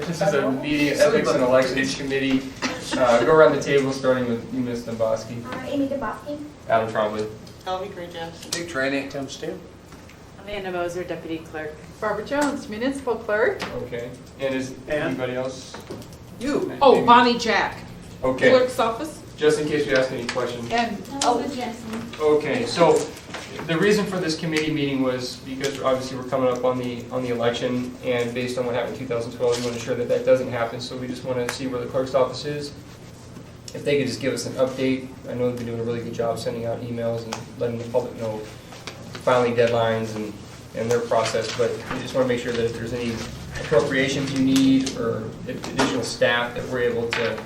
This is a meeting, Ethics and Elections Committee. Go around the table, starting with you, Ms. Domboski. Amy Dabowski. Adam Trombley. Elvie Gray Johnson. Dick Traney. Tim Steele. Amanda Moser, Deputy Clerk. Barbara Jones, Municipal Clerk. Okay. And is anybody else? You. Oh, Bonnie Jack, Okay. Clerk's Office. Just in case you ask any questions. And Elizabeth Jensen. Okay, so the reason for this committee meeting was because obviously we're coming up on the election, and based on what happened in 2012, we want to ensure that that doesn't happen. So we just want to see where the clerk's office is. If they could just give us an update. I know they've been doing a really good job sending out emails and letting the public know filing deadlines and their process, but we just want to make sure that if there's any appropriations you need or additional staff, that we're able to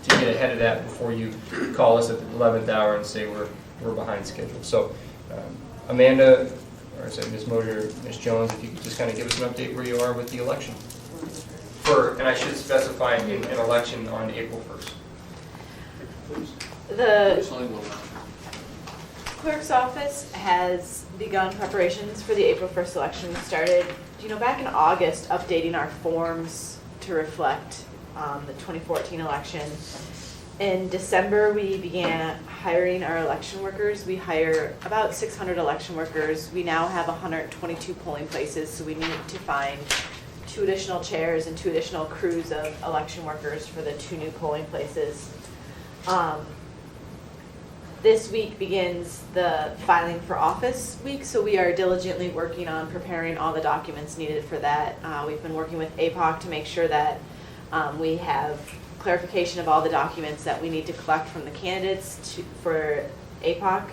get ahead of that before you call us at the 11th hour and say we're behind schedule. So Amanda, or sorry, Ms. Moser, Ms. Jones, if you could just kind of give us an update where you are with the election. And I should specify an election on April 1st. The There's only one. Clerk's Office has begun preparations for the April 1st election. We started, back in August, updating our forms to reflect the 2014 election. In December, we began hiring our election workers. We hire about 600 election workers. We now have 122 polling places, so we need to find 2 additional chairs and 2 additional crews of election workers for the 2 new polling places. This week begins the filing for office week, so we are diligently working on preparing all the documents needed for that. We've been working with APOC to make sure that we have clarification of all the documents that we need to collect from the candidates for APOC.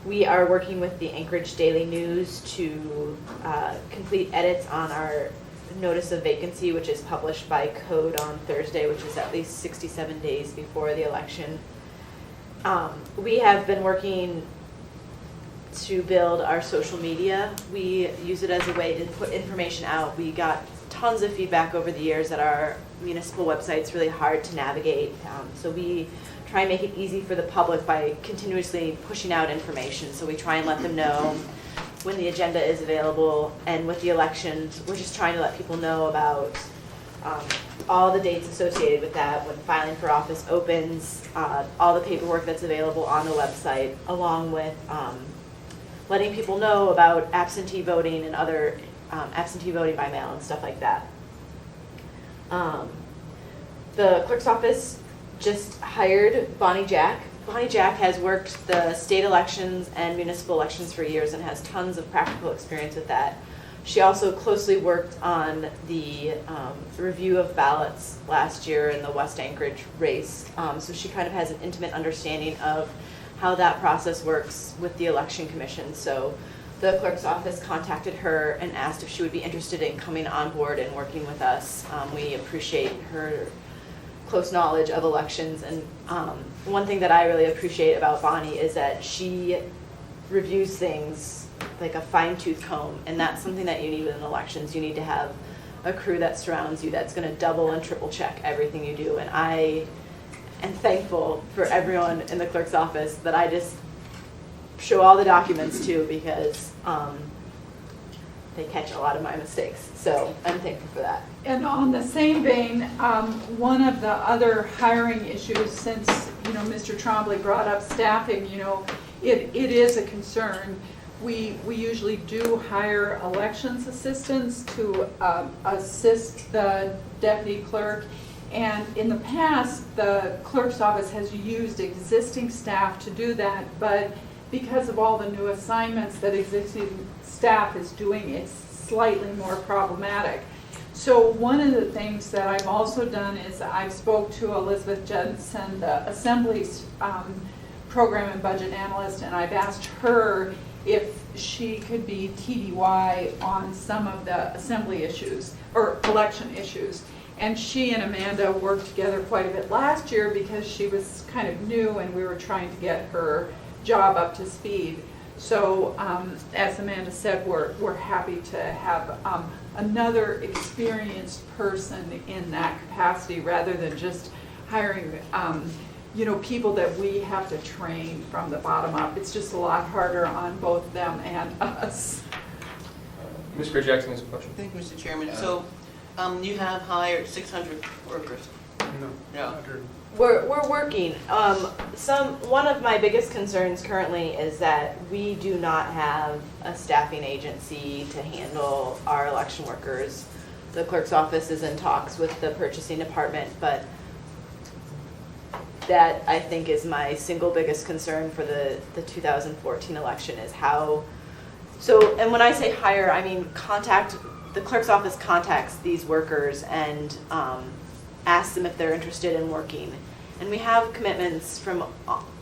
We are working with the Anchorage Daily News to complete edits on our notice of vacancy, which is published by code on Thursday, which is at least 67 days before the election. We have been working to build our social media. We use it as a way to put information out. We got tons of feedback over the years that our municipal website's really hard to navigate. So we try and make it easy for the public by continuously pushing out information. So we try and let them know when the agenda is available, and with the elections, we're just trying to let people know about all the dates associated with that, when filing for office opens, all the paperwork that's available on the website, along with letting people know about absentee voting and other absentee voting by mail and stuff like that. The clerk's office just hired Bonnie Jack. Bonnie Jack has worked the state elections and municipal elections for years and has tons of practical experience with that. She also closely worked on the review of ballots last year in the West Anchorage race. So she kind of has an intimate understanding of how that process works with the election commission. So the clerk's office contacted her and asked if she would be interested in coming on board and working with us. We appreciate her close knowledge of elections, and one thing that I really appreciate about Bonnie is that she reviews things like a fine-tooth comb, and that's something that you need within elections. You need to have a crew that surrounds you that's going to double and triple check everything you do, and I am thankful for everyone in the clerk's office that I just show all the documents to, because they catch a lot of my mistakes. So I'm thankful for that. And on the same vein, one of the other hiring issues, since Mr. Trombley brought up staffing, it is a concern. We usually do hire elections assistants to assist the deputy clerk, and in the past the clerk's office has used existing staff to do that, but because of all the new assignments that existing staff is doing, it's slightly more problematic. So one of the things that I've also done is I've spoke to Elizabeth Jensen, the Assembly's program and budget analyst, and I've asked her if she could be TDY on some of the assembly issues or election issues. And she and Amanda worked together quite a bit last year because she was kind of new and we were trying to get her job up to speed. So as Amanda said, we're happy to have another experienced person in that capacity rather than just hiring people that we have to train from the bottom up. It's just a lot harder on both them and us. Ms. Gray Jackson has a question. Thank you, Mr. Chairman. So You have hired 600 workers. No. Yeah. We're working. One of my biggest concerns currently is that we do not have a staffing agency to handle our election workers. The clerk's office is in talks with the purchasing department, but that I think is my single biggest concern for the 2014 election is how, so, and when I say hire, I mean the clerk's office contacts these workers and asks them if they're interested in working. And we have commitments from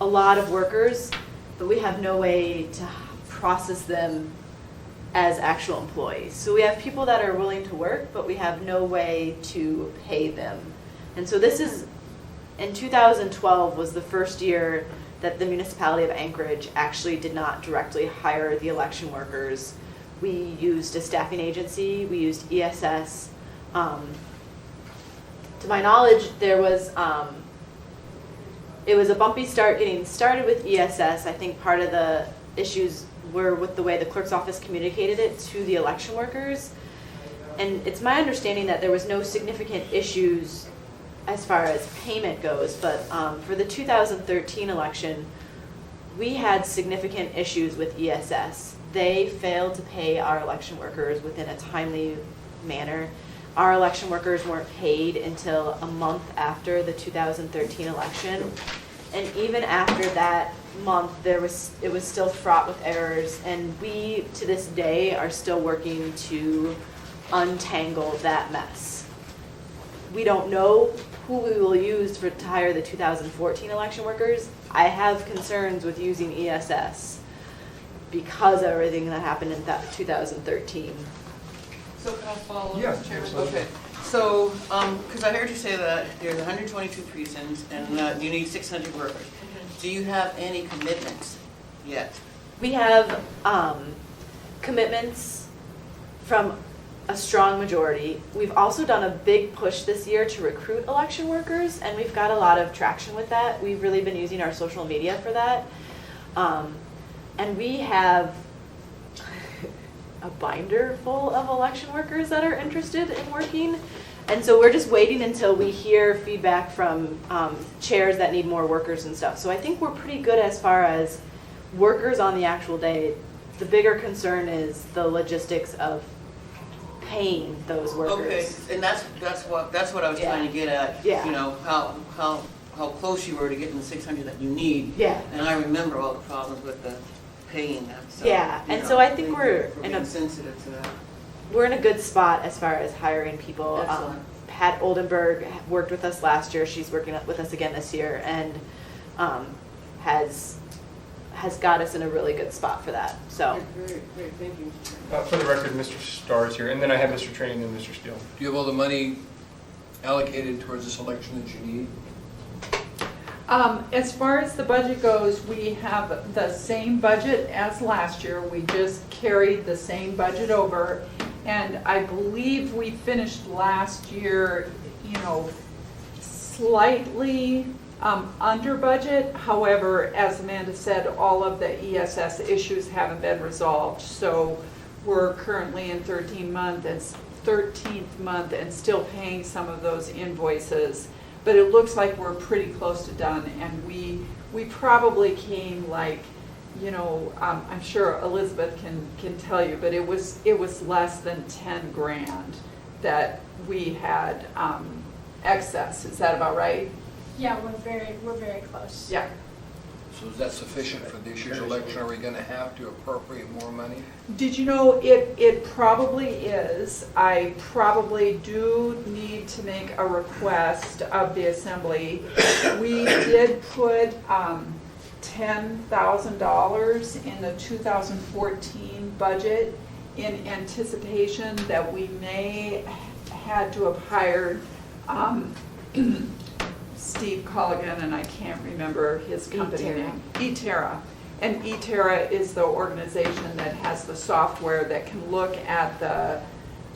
a lot of workers, but we have no way to process them as actual employees. So we have people that are willing to work, but we have no way to pay them. And so this is, in 2012 was the first year that the municipality of Anchorage actually did not directly hire the election workers. We used a staffing agency, we used ESS. To my knowledge, there was, it was a bumpy start getting started with ESS. I think part of the issues were with the way the clerk's office communicated it to the election workers. And it's my understanding that there was no significant issues as far as payment goes, but for the 2013 election, we had significant issues with ESS. They failed to pay our election workers within a timely manner. Our election workers weren't paid until a month after the 2013 election. And even after that month, it was still fraught with errors. And we, to this day, are still working to untangle that mess. We don't know who we will use to hire the 2014 election workers. I have concerns with using ESS because of everything that happened in 2013. So can I follow? Yeah, Chairman? absolutely. Okay. So, because I heard you say that there's 122 precincts and you need 600 workers. Do you have any commitments yet? We have commitments from a strong majority. We've also done a big push this year to recruit election workers, and we've got a lot of traction with that. We've really been using our social media for that. And we have a binder full of election workers that are interested in working. And so we're just waiting until we hear feedback from chairs that need more workers and stuff. So I think we're pretty good as far as workers on the actual day. The bigger concern is the logistics of paying those workers. Okay, and that's what I was trying to get at. Yeah. You know, how close you were to getting the 600 that you need. Yeah. And I remember all the problems with the paying them. So, Yeah, you and know, so I think we're for in being a sensitive to that. We're in a good spot as far as hiring people. Excellent. Pat Oldenburg worked with us last year. She's working with us again this year, and has got us in a really good spot for that. So, Great, thank you. For the record, Mr. Starr is here, and then I have Mr. Train and Mr. Steele. Do you have all the money allocated towards this election that you need? As far as the budget goes, we have the same budget as last year. We just carried the same budget over. And I believe we finished last year, slightly under budget. However, as Amanda said, all of the ESS issues haven't been resolved. So we're currently in 13th month and still paying some of those invoices. But it looks like we're pretty close to done, and we probably came like, I'm sure Elizabeth can tell you, but it was less than 10 grand that we had excess. Is that about right? Yeah, we're very close. Yeah. So is that sufficient for this year's election? Are we going to have to appropriate more money? Did you know it probably is. I probably do need to make a request of the assembly. We did put $10,000 in the 2014 budget in anticipation that we may had to have hired Steve Colligan, and I can't remember his company name. eTerra. And eTerra is the organization that has the software that can look at the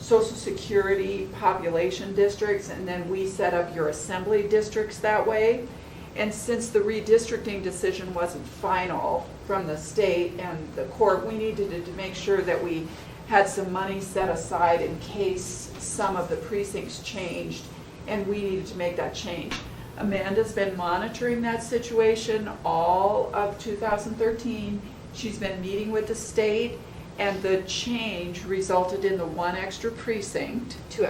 Social Security population districts, and then we set up your assembly districts that way. And since the redistricting decision wasn't final from the state and the court, we needed to make sure that we had some money set aside in case some of the precincts changed, and we needed to make that change. Amanda's been monitoring that situation all of 2013. She's been meeting with the state, and the change resulted in the one extra precinct. Two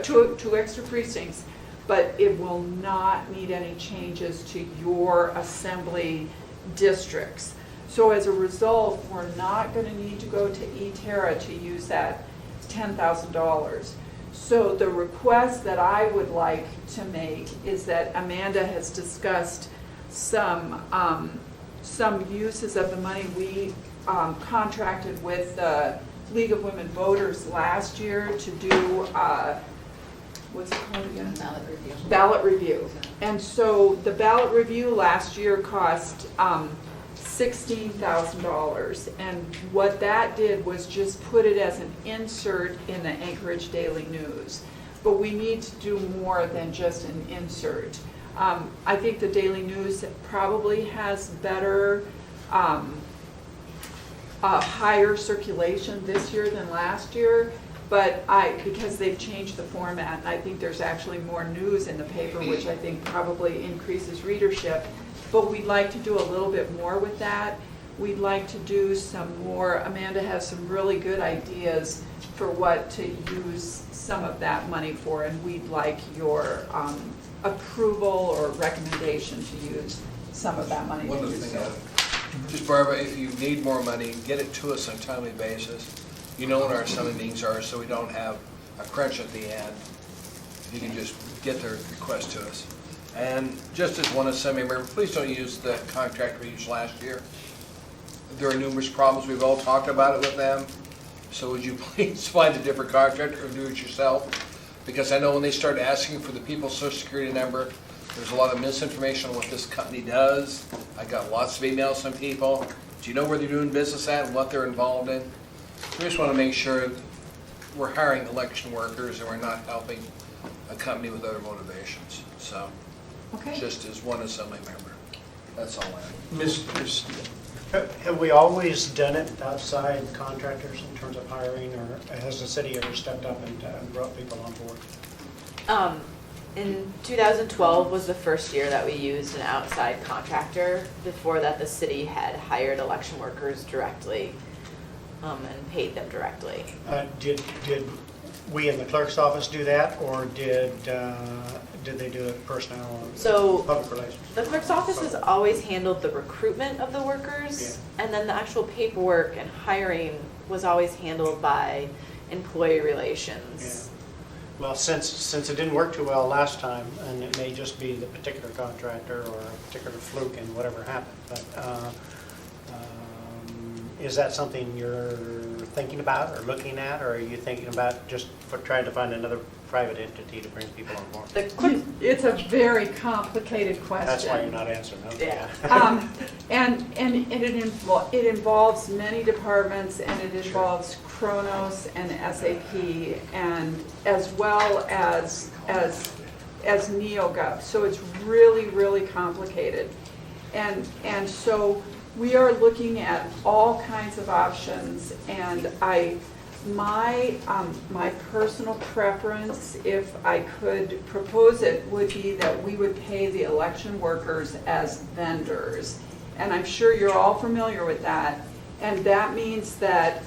extra precincts, but it will not need any changes to your assembly districts. So as a result, we're not gonna need to go to E-Terra to use that $10,000. So the request that I would like to make is that Amanda has discussed some uses of the money. We contracted with the League of Women Voters last year to do, what's it called again? Ballot review. Ballot review. And so the ballot review last year cost $16,000. And what that did was just put it as an insert in the Anchorage Daily News. But we need to do more than just an insert. I think the Daily News probably has better, higher circulation this year than last year. But because they've changed the format, and I think there's actually more news in the paper, which I think probably increases readership. But we'd like to do a little bit more with that. We'd like to do some more, Amanda has some really good ideas for what to use some of that money for, and we'd like your approval or recommendation to use some of that money to One do other thing, so. just Barbara, if you need more money, get it to us on a timely basis. You know what our assembly meetings are, so we don't have a crunch at the end. You can just get the request to us. And just as one assembly member, please don't use the contract we used last year. There are numerous problems, we've all talked about it with them. So would you please find a different contractor or do it yourself? Because I know when they started asking for the people's social security number, there's a lot of misinformation on what this company does. I got lots of emails from people. Do you know where they're doing business at and what they're involved in? We just want to make sure we're hiring election workers and we're not helping a company with other motivations. So, Okay. just as one assembly member, that's all I have. Mr. Steele. Have we always done it outside contractors in terms of hiring, or has the city ever stepped up and brought people on board? In 2012 was the first year that we used an outside contractor. Before that, the city had hired election workers directly and paid them directly. Did we in the clerk's office do that, or did they do it personnel or So public relations? the clerk's office has always handled the recruitment of the workers, and then the actual paperwork and hiring was always handled by employee relations. Well, since it didn't work too well last time, and it may just be the particular contractor or a particular fluke in whatever happened, but is that something you're thinking about or looking at, or are you thinking about just trying to find another private entity to bring people on board? The clerk, It's a very complicated question. That's why you're not answering. Okay. Yeah. And it involves many departments, and it involves Kronos and SAP, and as well as NeoGov. So it's really, really complicated. And so we are looking at all kinds of options, and my personal preference, if I could propose it, would be that we would pay the election workers as vendors. And I'm sure you're all familiar with that. And that means that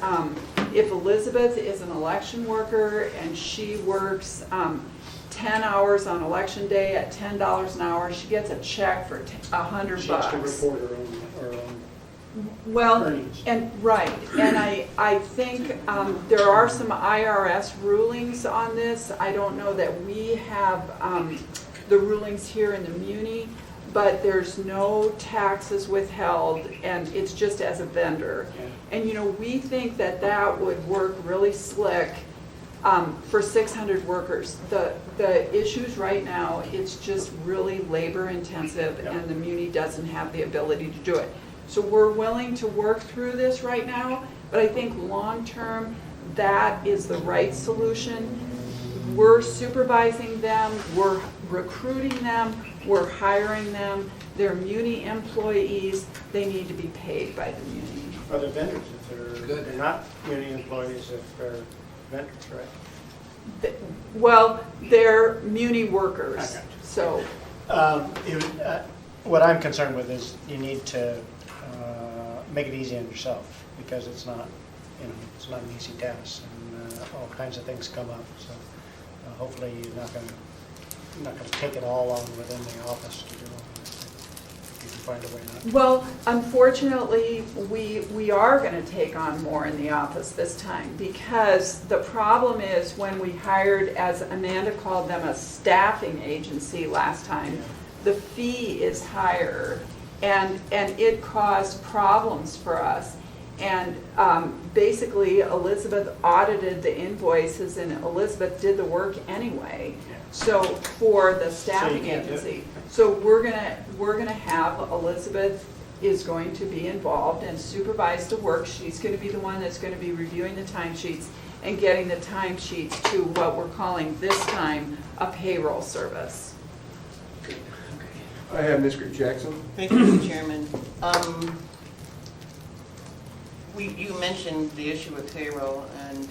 if Elizabeth is an election worker and she works 10 hours on election day at $10 an hour, she gets a check for $100. She has to report her own Well, earnings. and I think there are some IRS rulings on this. I don't know that we have the rulings here in the Muni, but there's no taxes withheld, and it's just as a vendor. Yeah. And we think that would work really slick for 600 workers. The issues right now, it's just really labor intensive, Yeah. and the Muni doesn't have the ability to do it. So we're willing to work through this right now, but I think long-term, that is the right solution. We're supervising them, we're recruiting them, we're hiring them, they're Muni employees, they need to be paid by the Muni. Other vendors, if Good. they're not union employees, if they're vendors, right? Well, they're muni workers, I got you. so, What I'm concerned with is you need to make it easy on yourself, because it's not, it's not an easy task, and all kinds of things come up, so hopefully you're not going to take it all on within the office to do all that. You can find a way not to. well, unfortunately, we are going to take on more in the office this time, because the problem is when we hired, as Amanda called them, a staffing agency last time, the fee is higher, and it caused problems for us. And basically, Elizabeth audited the invoices, and Elizabeth did the work anyway. So for the staffing can't do it. agency, so we're gonna have Elizabeth is going to be involved and supervise the work. She's gonna be the one that's gonna be reviewing the timesheets and getting the timesheets to what we're calling this time a payroll service. I have Mr. Jackson. Thank you, Mr. Chairman. You mentioned the issue with payroll, and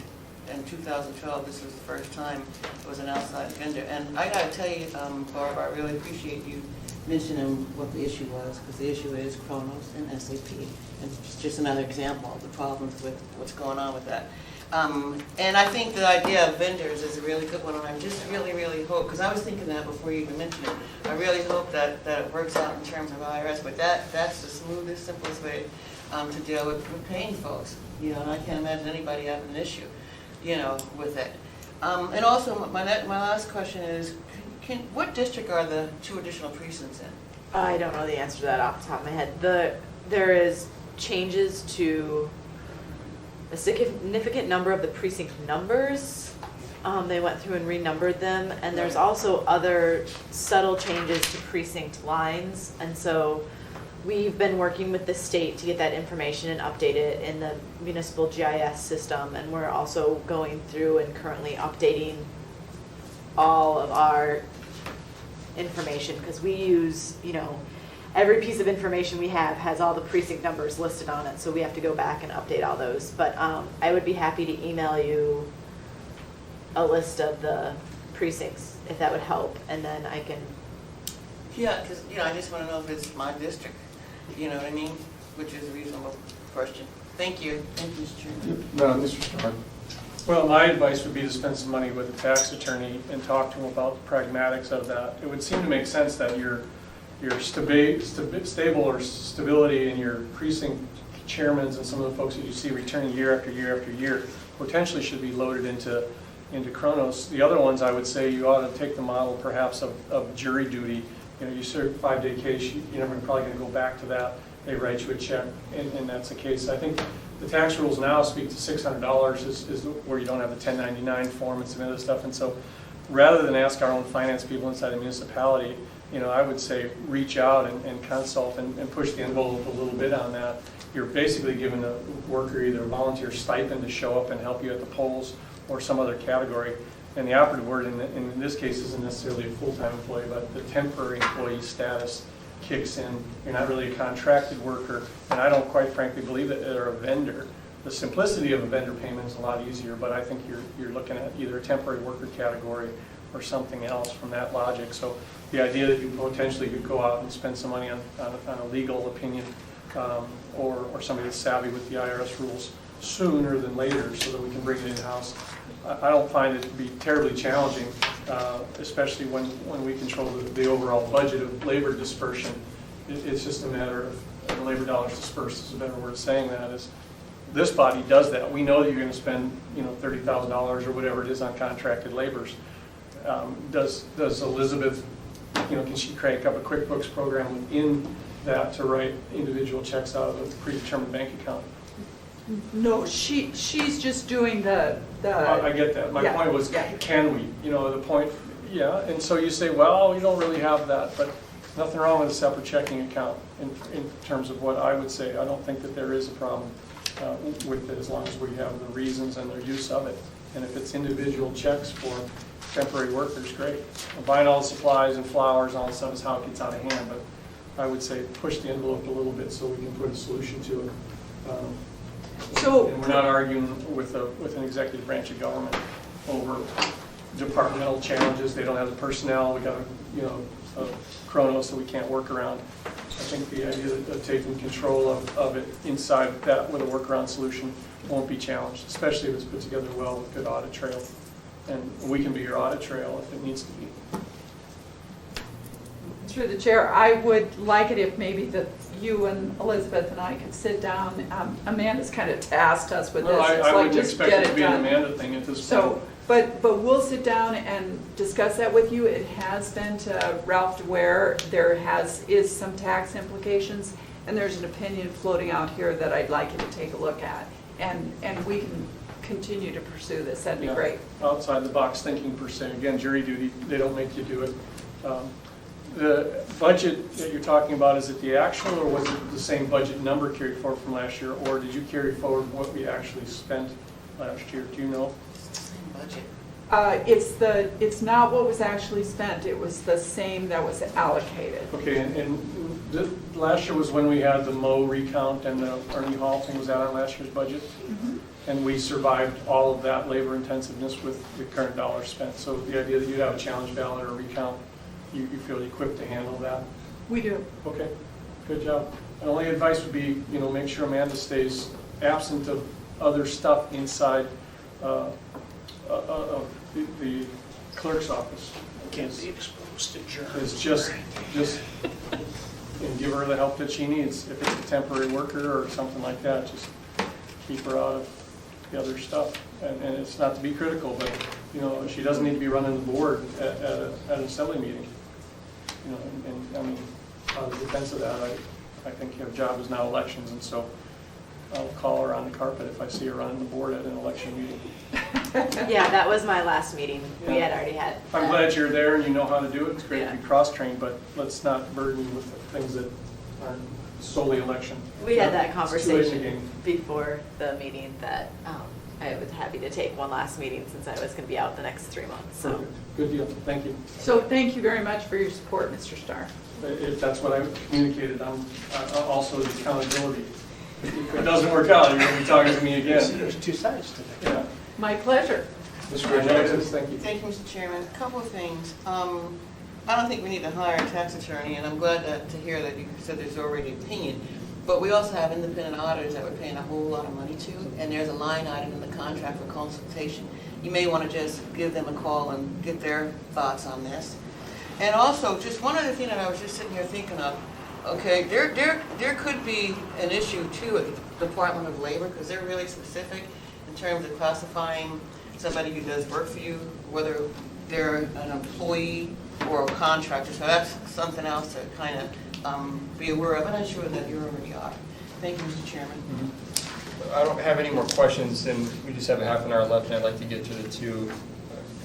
in 2012, this was the first time it was an outside vendor. And I gotta tell you, Barb, I really appreciate you mentioning what the issue was, because the issue is Kronos and SAP. And it's just another example of the problems with what's going on with that. And I think the idea of vendors is a really good one, and I just really, really hope, because I was thinking that before you even mentioned it, I really hope that it works out in terms of IRS, but that's the smoothest, simplest way to deal with paying folks, and I can't imagine anybody having an issue, with it. And also, my last question is, what district are the 2 additional precincts in? I don't know the answer to that off the top of my head. There is changes to a significant number of the precinct numbers. They went through and renumbered them, and there's also other subtle changes to precinct lines. And so we've been working with the state to get that information and update it in the municipal GIS system, and we're also going through and currently updating all of our information, because we use, every piece of information we have has all the precinct numbers listed on it, so we have to go back and update all those. But I would be happy to email you a list of the precincts, if that would help, and then I can... Yeah, because, I just want to know if it's my district, you know what I mean? Which is a reasonable question. Thank you. Thank you, Mr. Chairman. No, Mr. Starr. Well, my advice would be to spend some money with a tax attorney and talk to him about the pragmatics of that. It would seem to make sense that your stable or stability in your precinct chairmans and some of the folks that you see returning year after year after year potentially should be loaded into Kronos. The other ones, I would say you ought to take the model perhaps of jury duty. You serve a 5-day case, you're never probably going to go back to that. They write you a check, and that's the case. I think the tax rules now speak to $600 is where you don't have the 1099 form and some other stuff. And so rather than ask our own finance people inside the municipality, I would say reach out and consult and push the envelope a little bit on that. You're basically giving the worker either a volunteer stipend to show up and help you at the polls or some other category. And the operative word in this case isn't necessarily a full-time employee, but the temporary employee status kicks in. You're not really a contracted worker, and I don't quite frankly believe that they're a vendor. The simplicity of a vendor payment is a lot easier, but I think you're looking at either a temporary worker category or something else from that logic. So the idea that you potentially could go out and spend some money on a legal opinion or somebody that's savvy with the IRS rules sooner than later so that we can bring it in-house. I don't find it to be terribly challenging, especially when we control the overall budget of labor dispersion. It's just a matter of the labor dollars dispersed is a better word of saying that. Is this body does that. We know that you're going to spend $30,000 or whatever it is on contracted laborers. Does Elizabeth, can she crank up a QuickBooks program within that to write individual checks out of a predetermined bank account? No, she's just doing the. I get that. My Yeah, point was, yeah. can we? The point, yeah. And so you say, well, we don't really have that, but nothing wrong with a separate checking account in terms of what I would say. I don't think that there is a problem with it as long as we have the reasons and the use of it. And if it's individual checks for temporary workers, great. Buying all the supplies and flowers and all that stuff is how it gets out of hand, but I would say push the envelope a little bit so we can put a solution to it. So- and we're not arguing with an executive branch of government over departmental challenges, they don't have the personnel, we got a Chronos that we can't work around. I think the idea of taking control of it inside that with a workaround solution won't be challenged, especially if it's put together well with good audit trail. And we can be your audit trail if it needs to be. Through the chair, I would like it if maybe that you and Elizabeth and I could sit down. Amanda's kind of tasked us with this. Well, It's I like, wouldn't just expect get it to be an done. Amanda thing at this point. So, but we'll sit down and discuss that with you. It has been to Ralph DeWare. There is some tax implications, and there's an opinion floating out here that I'd like you to take a look at. And we can continue to pursue this. That'd be Yeah, great. outside the box thinking per se. Again, jury duty, they don't make you do it. The budget that you're talking about, is it the actual, or was it the same budget number carried forward from last year? Or did you carry forward what we actually spent last year? Do you know? Budget. It's not what was actually spent. It was the same that was allocated. Okay, and last year was when we had the Mow recount and the Ernie Hall thing. Was that on last year's budget? And we survived all of that labor intensiveness with the current dollars spent. So the idea that you'd have a challenge ballot or recount, you feel equipped to handle that? We do. Okay, good job. And only advice would be, make sure Amanda stays absent of other stuff inside of the clerk's office. Can't be exposed to germs. It's just, and give her the help that she needs. If it's a temporary worker or something like that, just keep her out of the other stuff. And it's not to be critical, but, she doesn't need to be running the board at an assembly meeting. And I mean, on the defense of that, I think her job is now elections, and so I'll call her on the carpet if I see her running the board at an election meeting. Yeah, that was my last meeting. We had already had. I'm glad you're there and you know how to do it. It's great to be Yeah. cross-trained, but let's not burden you with things that aren't solely election. We had that It's too late in the conversation game. before the meeting that I was happy to take one last meeting since I was going to be out the next 3 months. So Perfect. Good deal. Thank you. So thank you very much for your support, Mr. Starr. If that's what I communicated, I'm also the accountability. If it doesn't work out, you're going to be talking to me again. There's two sides to that. Yeah. My pleasure. Mr. Jackson, thank you. Thank you, Mr. Chairman. A couple of things. I don't think we need to hire a tax attorney, and I'm glad to hear that you said there's already an opinion. But we also have independent auditors that we're paying a whole lot of money to, and there's a line item in the contract for consultation. You may want to just give them a call and get their thoughts on this. And also, just one other thing that I was just sitting here thinking of, okay, there could be an issue too at the Department of Labor, because they're really specific in terms of classifying somebody who does work for you, whether they're an employee or a contractor. So that's something else to kind of be aware of, and I'm sure that you already are. Thank you, Mr. Chairman. I don't have any more questions, and we just have a half an hour left, and I'd like to get to the two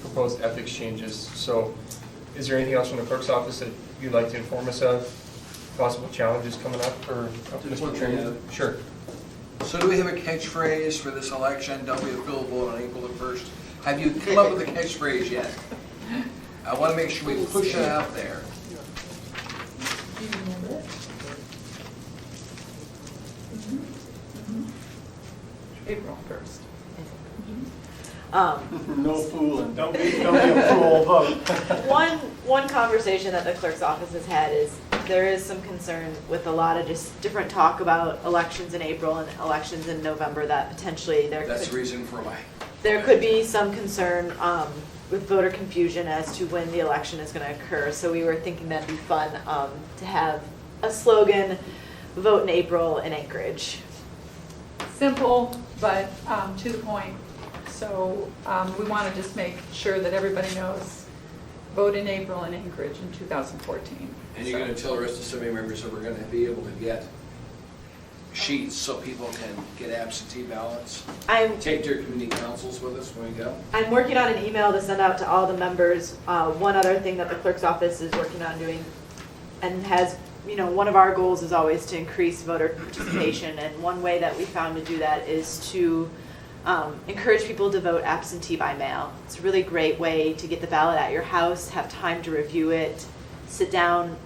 proposed ethics changes. So is there anything else from the clerk's office that you'd like to inform us of? Possible challenges coming up for Mr. Chairman? Sure. So do we have a catchphrase for this election? Don't be a full vote on April the 1st. Have you come up with a catchphrase yet? I want to make sure we push it out there. Do you remember it? April 1st. No fooling. Don't be a fool, vote. one conversation that the clerk's office has had is there is some concern with a lot of just different talk about elections in April and elections in November that potentially That's the reason for there could be some concern with voter confusion as to when the election is going to occur. So we were thinking that'd be fun to have a slogan, vote in April in Anchorage. Simple, but to the point. So we want to just make sure that everybody knows, vote in April in Anchorage in 2014. And you're going to tell the rest of the assembly members that we're going to be able to get sheets so people can get absentee ballots. Take their community councils with us when we go. I'm working on an email to send out to all the members. One other thing that the clerk's office is working on doing and has, one of our goals is always to increase voter participation. And one way that we found to do that is to encourage people to vote absentee by mail. It's a really great way to get the ballot at your house, have time to review it, sit down.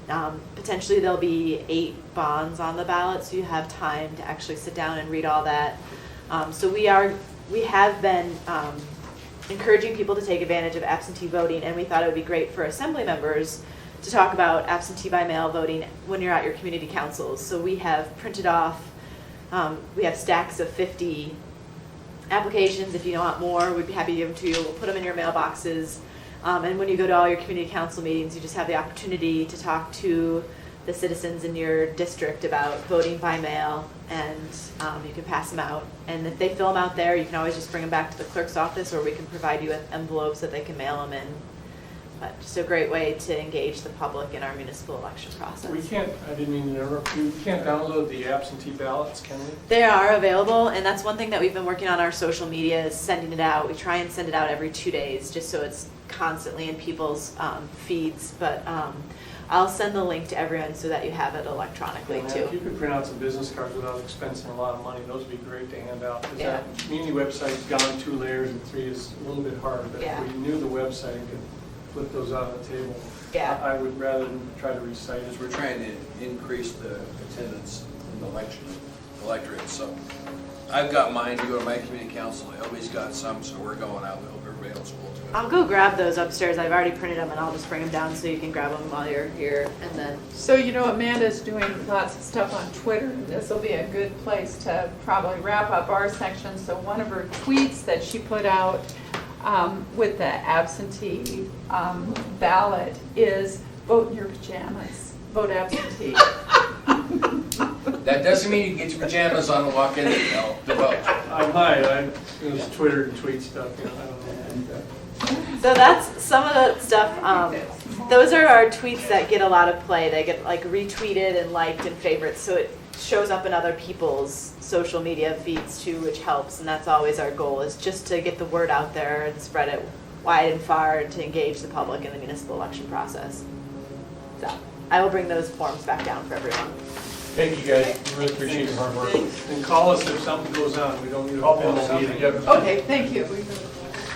Potentially there'll be 8 bonds on the ballot, so you have time to actually sit down and read all that. So we have been encouraging people to take advantage of absentee voting, and we thought it would be great for assembly members to talk about absentee by mail voting when you're at your community councils. So we have printed off, we have stacks of 50 applications. If you want more, we'd be happy to give them to you. We'll put them in your mailboxes. And when you go to all your community council meetings, you just have the opportunity to talk to the citizens in your district about voting by mail, and you can pass them out. And if they fill them out there, you can always just bring them back to the clerk's office, or we can provide you with envelopes that they can mail them in. But just a great way to engage the public in our municipal election process. We can't, I didn't mean to interrupt you, we can't download the absentee ballots, can we? They are available, and that's one thing that we've been working on our social media, is sending it out. We try and send it out every 2 days, just so it's constantly in people's feeds. But I'll send the link to everyone so that you have it electronically Yeah, too. If you could print out some business cards without expensing a lot of money, those would be great to hand out. 'Cause Yeah. that community website's gone 2 layers and 3 is a little bit hard. But Yeah. if we knew the website and could flip those out on the table, Yeah. I would rather than try to recite it. Because we're trying to increase the attendance in the electorate, so. I've got mine to go to my community council, Elby's got some, so we're going out, we hope everybody else will too. I'll go grab those upstairs. I've already printed them, and I'll just bring them down so you can grab them while you're here. And then, So, Amanda's doing lots of stuff on Twitter, and this will be a good place to probably wrap up our section. So one of her tweets that she put out with the absentee ballot is, vote in your pajamas, vote absentee. That doesn't mean you get your pajamas on and walk in the vote. I might, it was Twitter and tweet stuff, I don't know. so that's some of the stuff. Those are our tweets that get a lot of play. They get like retweeted and liked and favorites, so it shows up in other people's social media feeds too, which helps. And that's always our goal, is just to get the word out there and spread it wide and far to engage the public in the municipal election process. So I will bring those forms back down for everyone. Thank you, guys. We really appreciate your hard work. Thanks. And call us if something goes on, we don't need a Call formal something. meeting. Yep. Okay, thank you.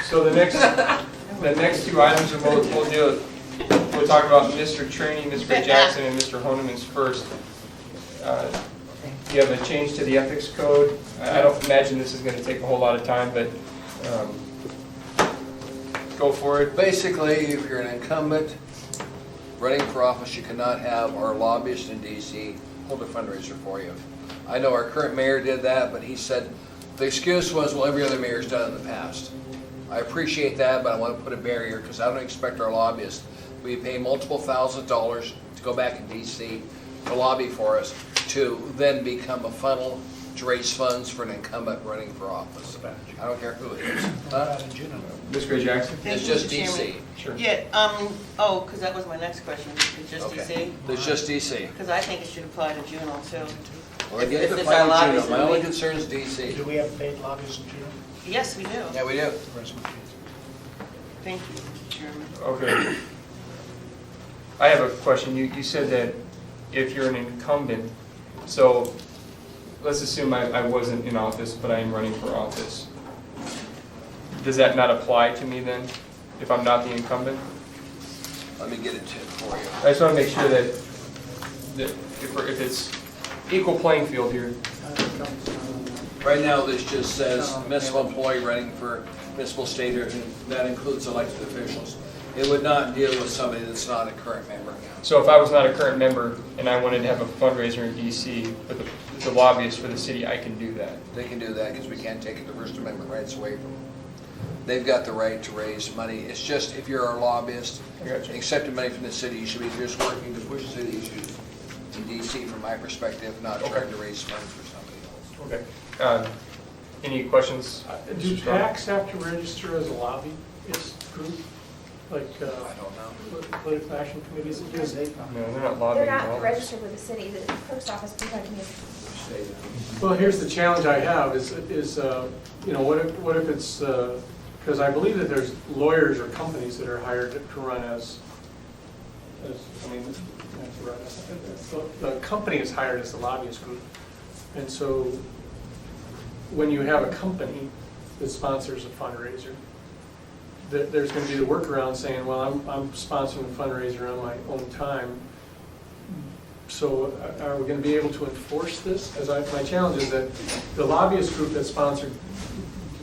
So the next 2 items we'll talk about Mr. Trainee, Mr. Jackson, and Mr. Honeman's first. You have a change to the ethics code. I don't imagine this is going to take a whole lot of time, but go for it. Basically, if you're an incumbent running for office, you cannot have our lobbyist in DC hold a fundraiser for you. I know our current mayor did that, but he said, the excuse was, well, every other mayor's done it in the past. I appreciate that, but I want to put a barrier, because I don't expect our lobbyists, we pay multiple $1,000s to go back in DC to lobby for us, to then become a funnel to raise funds for an incumbent running for office. I don't care who it is. Huh? Ms. Gray Jackson? Thank It's you, just Mr. Chairman. DC. Sure. Yeah, because that was my next question. It's just Okay. DC? It's just DC. Because I think it should apply to Juneau too. Well, I get If the it's plan, our lobbies, Juneau. My then only we- concern is DC. Do we have paid lobbyists in Juneau? Yes, we do. Yeah, we do. Where's my fees? Thank you, Mr. Chairman. Okay. I have a question. You said that if you're an incumbent, so let's assume I wasn't in office, but I am running for office. Does that not apply to me then, if I'm not the incumbent? Let me get it to for you. I just want to make sure that if it's equal playing field here. Right now, this just says municipal employee running for municipal state, and that includes elected officials. It would not deal with somebody that's not a current member. So if I was not a current member and I wanted to have a fundraiser in DC with the lobbyist for the city, I can do that. They can do that because we can't take the First Amendment rights away from them. They've got the right to raise money. It's just if you're a lobbyist, I got you. accepting money from the city, you should be just working to push city issues in DC from my perspective, not trying to raise funds for somebody else. Okay. Any questions? Do Mr. Strong? PACs have to register as a lobbyist group, like I don't know. political action committees? No, they're not They're lobbying. not dollars. registered with the city, the clerk's office provides me. Well, here's the challenge I have is what if it's, because I believe that there's lawyers or companies that are hired to run as the company is hired as the lobbyist group. And so when you have a company that sponsors a fundraiser, there's going to be the workaround saying, well, I'm sponsoring a fundraiser on my own time. So are we going to be able to enforce this? My challenge is that the lobbyist group that sponsored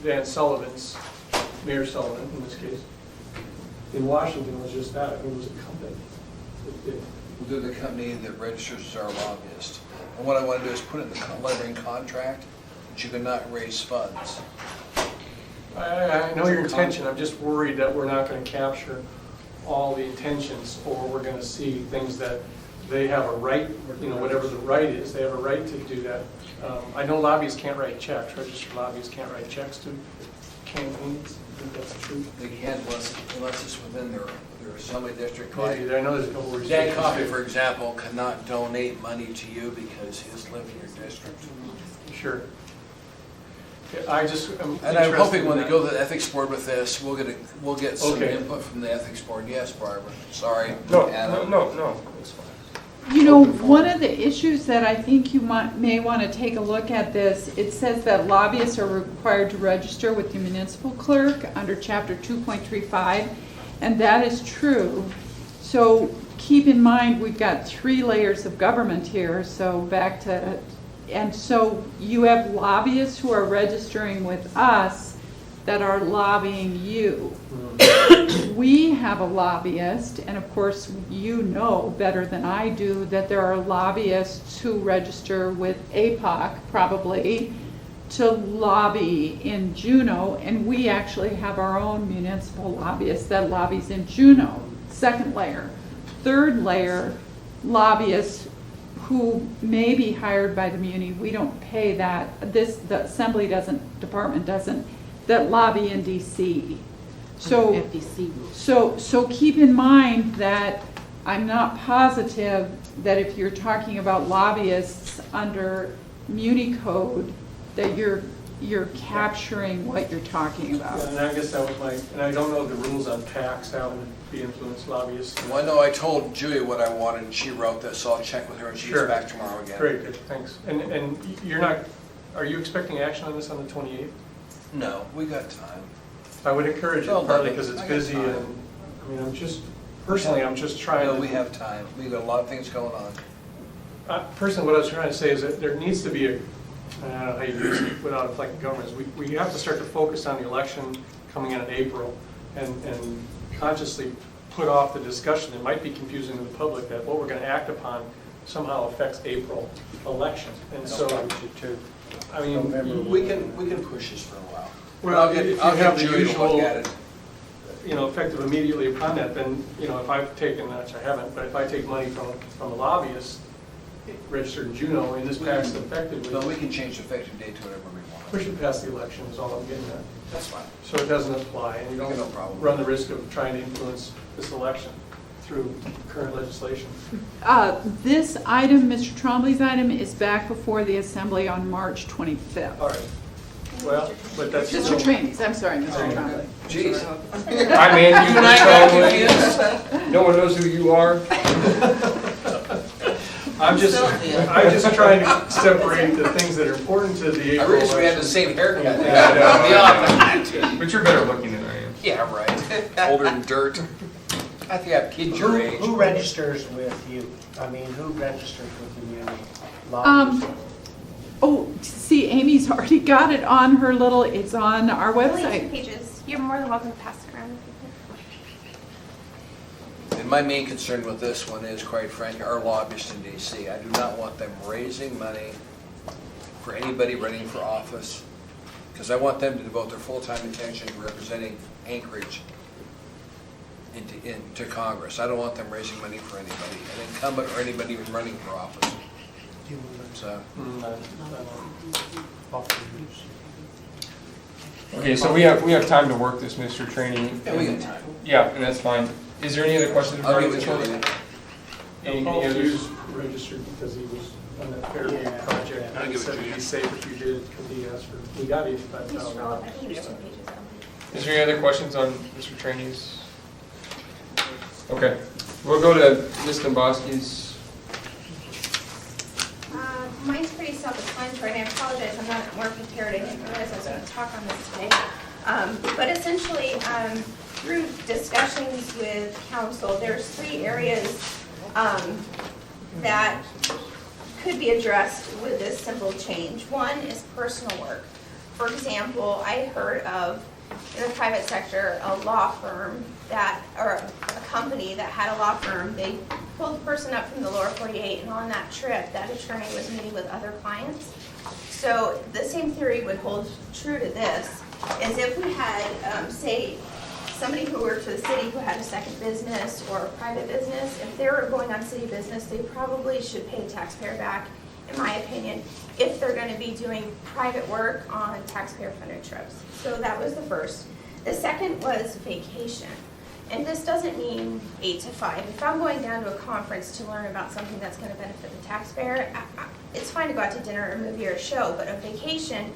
Dan Sullivan's Mayor Sullivan in this case. In Washington was just that, it was a company. We'll do the company that registers as our lobbyist. And what I want to do is put it in the lettering contract that you cannot raise funds. I know your intention, I'm just worried that we're not going to capture all the intentions, or we're going to see things that they have a right, whatever the right is, they have a right to do that. I know lobbyists can't write checks, registered lobbyists can't write checks to campaigns, I think that's true. They can't unless it's within their assembly district. Maybe, I know there's no Dan restrictions. Coffey, for example, cannot donate money to you because he has lived in your district. Sure. Yeah, I just, I'm And I'm interested hoping in when they that. go to the ethics board with this, we'll get some Okay. input from the ethics board. Yes, Barbara, sorry. No, Adam. no, it's fine. You know, one of the issues that I think you may want to take a look at this, it says that lobbyists are required to register with the municipal clerk under chapter 2.35, and that is true. So keep in mind, we've got 3 layers of government here, so back to, and so you have lobbyists who are registering with us that are lobbying you. We have a lobbyist, and of course, you know better than I do that there are lobbyists who register with APOC probably to lobby in Juneau, and we actually have our own municipal lobbyist that lobbies in Juneau. Second layer. Third layer, lobbyists who may be hired by the muni. We don't pay that. The assembly department doesn't, that lobby in DC. So keep in mind that I'm not positive that if you're talking about lobbyists under Muni Code, that you're capturing what you're talking about. Yeah, and I guess that was and I don't know the rules on tax, how would be influenced lobbyists. Well, I know I told Julia what I wanted, and she wrote this, so I'll check with her, and she Sure. gets back tomorrow again. Great, good, thanks. And you're not, are you expecting action on this on the 28th? No, we got time. I would encourage Well, it, partly because it's I got busy, time. and, I mean, I'm just trying No, to. we have time. We've got a lot of things going on. Personally, what I was trying to say is that there needs to be I don't know how you do this without affecting governments. We have to start to focus on the election coming in April and consciously put off the discussion. It might be confusing to the public that what we're going to act upon somehow affects April election. And so, I mean, We can push this for a while. well, I'll if you get have the Julia to look usual, at it. effective immediately upon that, then, if I've taken, which I haven't, but if I take money from a lobbyist registered in Juneau and this passed effectively, No, we can change the effective date to whatever we want. push it past the election is all I'm getting at. That's fine. So it doesn't apply, and you No don't problem. run the risk of trying to influence this election through current legislation. This item, Mr. Trombley's item, is back before the assembly on March 25th. All right. Well, but that's. Mr. Trainings, I'm sorry, Mr. Trombley. Jeez. Hi, man. You and I got confused. No one knows who you are. I'm just trying to separate the things that are important to the I April realized we had the election. same haircut. Yeah, But you're better looking than I am. Yeah, right. Older than dirt. I think I have kids your age. Who registers with you? I mean, who registers with the muni? Oh, see, Amy's already got it on her little, it's on our Only 2 website. pages. You're more than welcome to pass it around. And my main concern with this one is, quite frankly, our lobbyists in DC. I do not want them raising money for anybody running for office, because I want them to devote their full-time attention to representing Anchorage into Congress. I don't want them raising money for anybody, an incumbent or anybody who's running for office. So, Okay, so we have time to work this, Mr. Trainee. yeah, we got time. Yeah, and that's fine. Is there any other questions I'll regarding give it this to one? you. And Any Paul others? Hughes registered because he was on that Fairview Yeah. project. I'll And he give it said to it'd you. be safe if you did, because he asked for, we got Please $85,000. scroll up. I think there's 2 pages though. Is there any other questions on Mr. Trainee's? Okay, we'll go to Ms. Domboski's. Mine's pretty self-explanatory, and I apologize, I'm not more prepared. I didn't realize I was going to talk on this today. But essentially, through discussions with council, there's 3 areas that could be addressed with this simple change. One is personal work. For example, I heard of in the private sector, a law firm that, or a company that had a law firm, they pulled the person up from the lower 48, and on that trip, that attorney was meeting with other clients. So the same theory would hold true to this, is if we had, say, somebody who worked for the city who had a second business or a private business, if they were going on city business, they probably should pay the taxpayer back, in my opinion, if they're gonna be doing private work on taxpayer-funded trips. So that was the first. The second was vacation. And this doesn't mean 8 to 5. If I'm going down to a conference to learn about something that's gonna benefit the taxpayer, it's fine to go out to dinner or a movie or a show, but a vacation,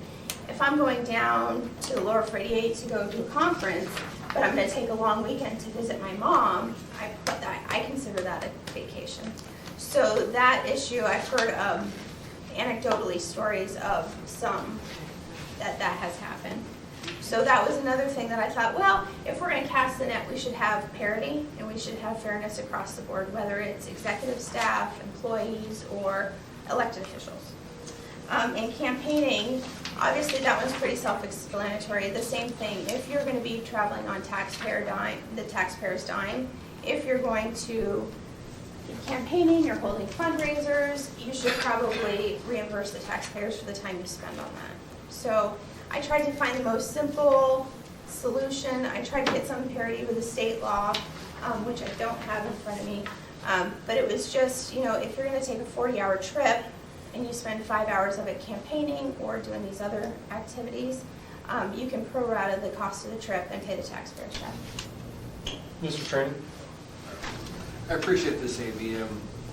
if I'm going down to the lower 48 to go to a conference, but I'm gonna take a long weekend to visit my mom, I consider that a vacation. So that issue, I've heard anecdotally stories of some that has happened. So that was another thing that I thought, well, if we're gonna cast the net, we should have parity and we should have fairness across the board, whether it's executive staff, employees, or elected officials. In campaigning, obviously that one's pretty self-explanatory. The same thing, if you're gonna be traveling on the taxpayer's dime, if you're going to be campaigning, you're holding fundraisers, you should probably reimburse the taxpayers for the time you spend on that. So I tried to find the most simple solution. I tried to get some parity with the state law, which I don't have in front of me. But it was just, if you're gonna take a 40-hour trip and you spend 5 hours of it campaigning or doing these other activities, you can prorata the cost of the trip and pay the taxpayers back. Mr. Trainer? I appreciate this, AV.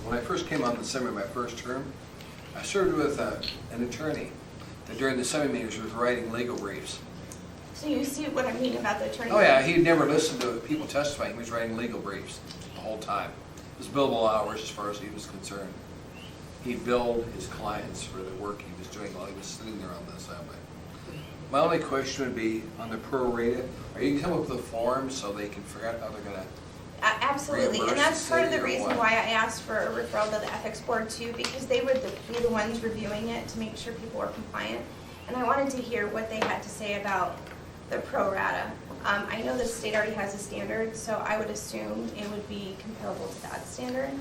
When I first came on the semi my first term, I served with an attorney that during the semi meetings was writing legal briefs. So you see what I mean about the attorney? Oh yeah, he'd never listened to people testifying. He was writing legal briefs the whole time. It was billable hours as far as he was concerned. He billed his clients for the work he was doing while he was sitting there on the semi. My only question would be on the prorated, are you come up with a form so they can figure out how they're gonna Absolutely, and reimburse that's the part of city the or reason what? why I asked for a referral to the ethics board too, because they would be the ones reviewing it to make sure people are compliant. And I wanted to hear what they had to say about the pro rata. I know the state already has a standard, so I would assume it would be comparable to that standard.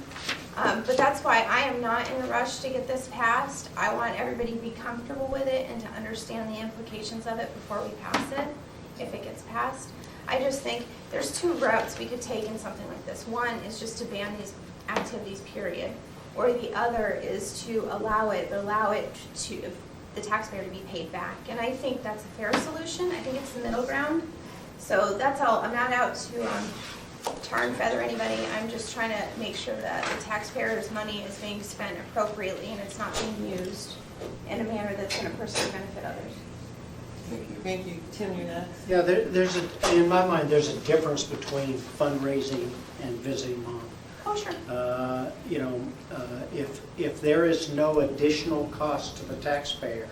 But that's why I am not in a rush to get this passed. I want everybody to be comfortable with it and to understand the implications of it before we pass it, if it gets passed. I just think there's two routes we could take in something like this. One is just to ban these activities, period. Or the other is to allow it to the taxpayer to be paid back. And I think that's a fair solution. I think it's the middle ground. So that's all. I'm not out to tar and feather anybody. I'm just trying to make sure that the taxpayer's money is being spent appropriately and it's not being used in a manner that's going to personally benefit others. Thank you. Tim, you're next. Yeah, in my mind, there's a difference between fundraising and visiting mom. Oh, sure. If there is no additional cost to the taxpayer,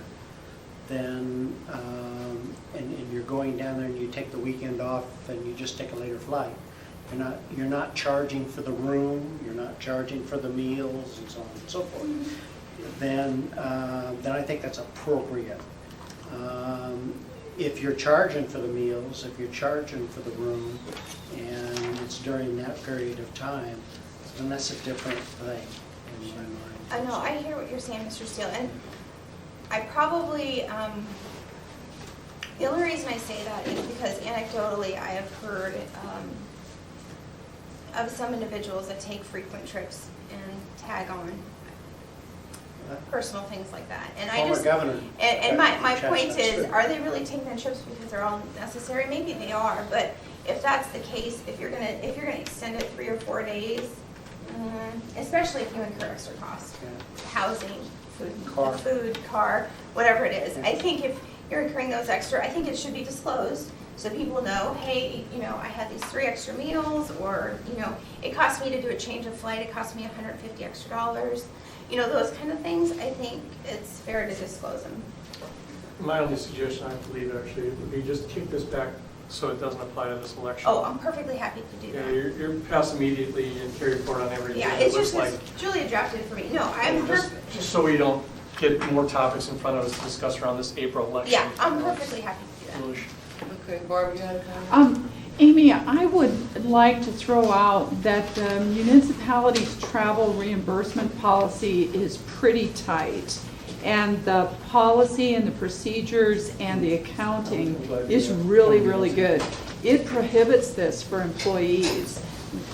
then, and you're going down there and you take the weekend off and you just take a later flight, you're not charging for the room, you're not charging for the meals and so on and so forth, then I think that's appropriate. If you're charging for the meals, if you're charging for the room, and it's during that period of time, then that's a different thing in my mind. I know, I hear what you're saying, Mr. Steele, and I probably, the only reason I say that is because anecdotally I have heard of some individuals that take frequent trips and tag on personal things like that. And I Former just, governor. and my Chestnut point is, Street. are they really taking the trips because they're all necessary? Maybe they are, but if that's the case, if you're gonna extend it 3 or 4 days, especially if you incur extra costs, housing, food, car, whatever it is. I think if you're incurring those extra, I think it should be disclosed so people know, hey, I had these 3 extra meals, or, it cost me to do a change of flight, it cost me $150 extra. Those kind of things, I think it's fair to disclose them. My only suggestion, I believe, actually, would be just kick this back so it doesn't apply to this election. Oh, I'm perfectly happy to do Yeah, that. you're passed immediately and carry forward on everything. Yeah, It it's looks just, like Julia drafted it for me. No, I'm perfect. just so we don't get more topics in front of us to discuss around this April election. Yeah, I'm perfectly happy to do that. Foolish. Okay, Barbara, you had a comment? Amy, I would like to throw out that the municipality's travel reimbursement policy is pretty tight. And the policy and the procedures and the accounting is really, really good. It prohibits this for employees.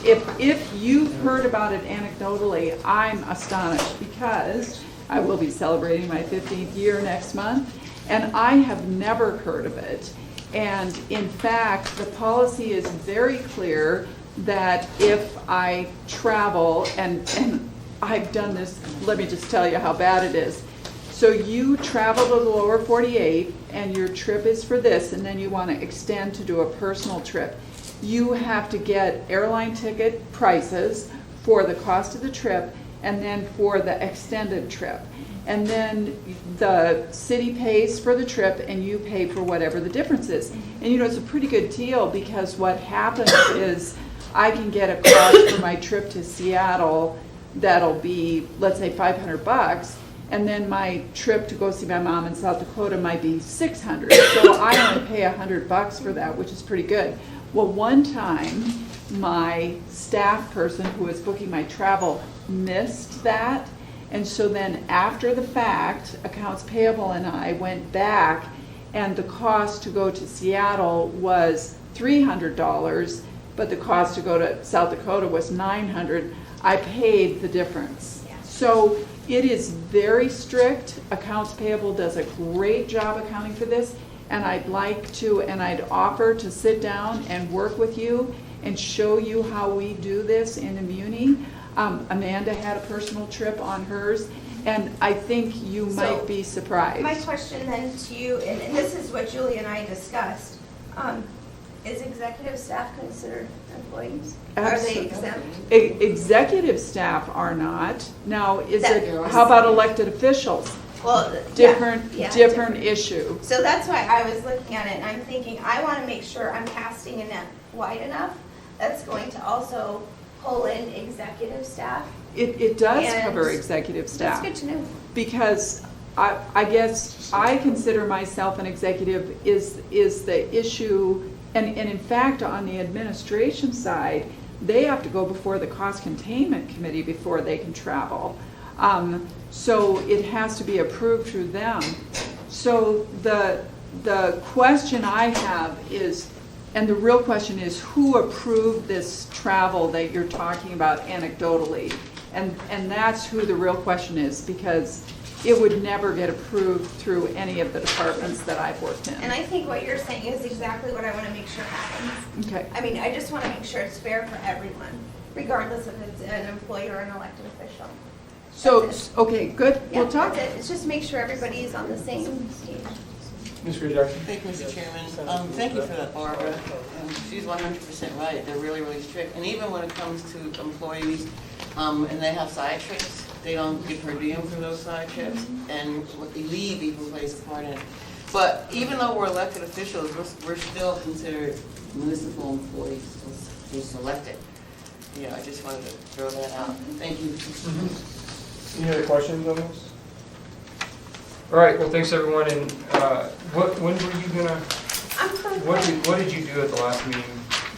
If you've heard about it anecdotally, I'm astonished because I will be celebrating my 15th year next month, and I have never heard of it. And in fact, the policy is very clear that if I travel, and I've done this, let me just tell you how bad it is. So you travel to the lower 48 and your trip is for this, and then you want to extend to do a personal trip. You have to get airline ticket prices for the cost of the trip and then for the extended trip. And then the city pays for the trip and you pay for whatever the difference is. And you know, it's a pretty good deal because what happens is I can get a cost for my trip to Seattle that'll be, let's say, $500, and then my trip to go see my mom in South Dakota might be $600. So I only pay $100 for that, which is pretty good. Well, one time, my staff person who was booking my travel missed that. And so then after the fact, accounts payable and I went back, and the cost to go to Seattle was $300, but the cost to go to South Dakota was $900. I paid the difference. So it is very strict. Accounts payable does a great job accounting for this, and I'd like to, and I'd offer to sit down and work with you and show you how we do this in Immuni. Amanda had a personal trip on hers, and I think you might be surprised. My question then to you, and this is what Julie and I discussed, is executive staff considered employees? Are they exempt? Executive staff are not. Now, how about elected officials? Well, Different different issue. So that's why I was looking at it and I'm thinking, I want to make sure I'm casting a net wide enough that's going to also pull in executive staff. It does And cover executive staff. That's good to know. Because I guess I consider myself an executive is the issue, and in fact, on the administration side, they have to go before the cost containment committee before they can travel. So it has to be approved through them. So the question I have is, and the real question is, who approved this travel that you're talking about anecdotally? And that's who the real question is, because it would never get approved through any of the departments that I've worked in. And I think what you're saying is exactly what I want to make sure happens. Okay. I mean, I just want to make sure it's fair for everyone, regardless if it's an employee or an elected official. So, okay, good, Yeah, we'll talk. that's it. It's just make sure everybody is on the same stage. Mr. Jackson? Thank you, Mr. Chairman. Thank you for that, Barbara. She's 100% right. They're really, really strict. And even when it comes to employees, and they have side trips, they don't give per diem for those side trips, and leave even plays a part in it. But even though we're elected officials, we're still considered municipal employees, we're selected. Yeah, I just wanted to throw that out. Thank you. Any other questions on this? All right, well, thanks, everyone, and when were you gonna, I'm what did you do at the last meeting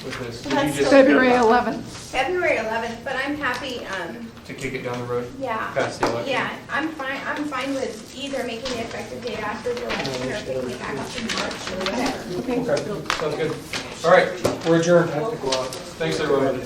with this? Did you That's just February 11th. February 11th, but I'm happy, to kick it down the road yeah. past the election? Yeah, I'm fine with either making the effective date after the election or taking it back up in March or whatever. Okay, sounds good. All right, we're adjourned. Thanks, everyone.